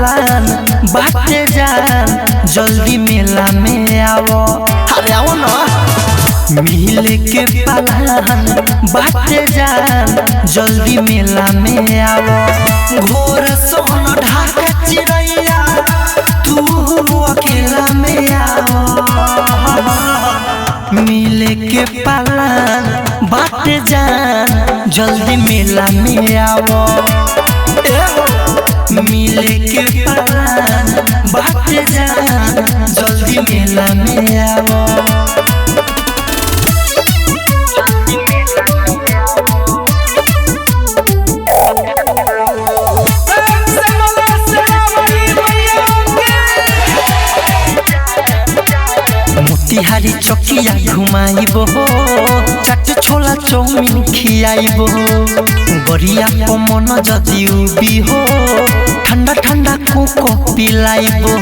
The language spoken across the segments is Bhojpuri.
पालन बाटे जान जल्दी मेला में आओ। अरे आओ ना मिले के पालन बाटे जान जल्दी मेला में आओ। घोर सोन ढाका चिड़ैया तू अकेला में आओ। मिले के पालन बाटे जान जल्दी मेला में आओ। मिले के पालन बाटे जान जल्दी मेला में आओ। मोतिहारी चौकिया घुमाइबो चाट छोला चौमिन खियाइबो। गरिया को मन जदि उबी हो ठंडा ठंडा कोको पिलाइबो।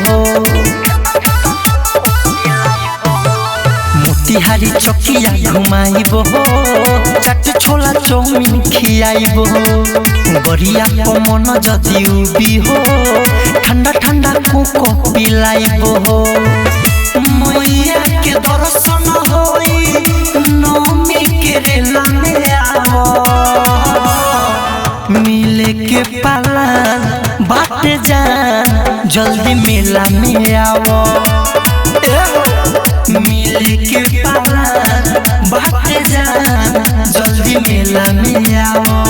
मोतिहारी चौकिया घुमाइबो चाट छोला चौमिन खियाइबो। गरिया को मन जदि उबी हो ठंडा ठंडा कोको पिलाइबो। मैया के दर्शन होई नौमी के रेला में आओ। मिले के पालन बाटे जान जल्दी मेला में आओ। मिले के पालन बाटे जान जल्दी मेला में आओ।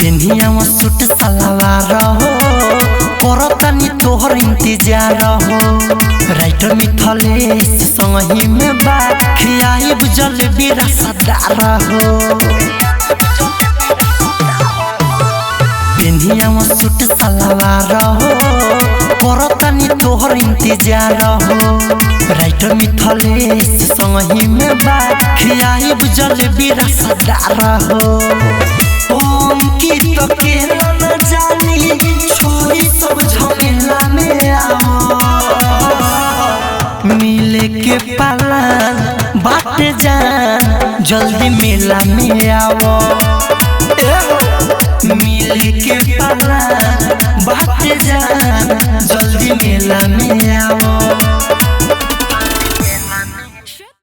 पेनिया में सूट सलवार हो करतनी तोहर इंतजार हो। राइटर मिथलेश संगी में बात खियाइब जलेबी रसदार हो। पेनिया में सूट सलवार हो करतनी तोहर इंतजार हो। राइटर मिथलेश संगी में बात खियाइब जलेबी रसदार हो। अंकित के न जानी छोरी सब झमेला में आओ। मिले के पालन बाटे जान जल्दी मेला में आओ। मिले के पालन बाटे जान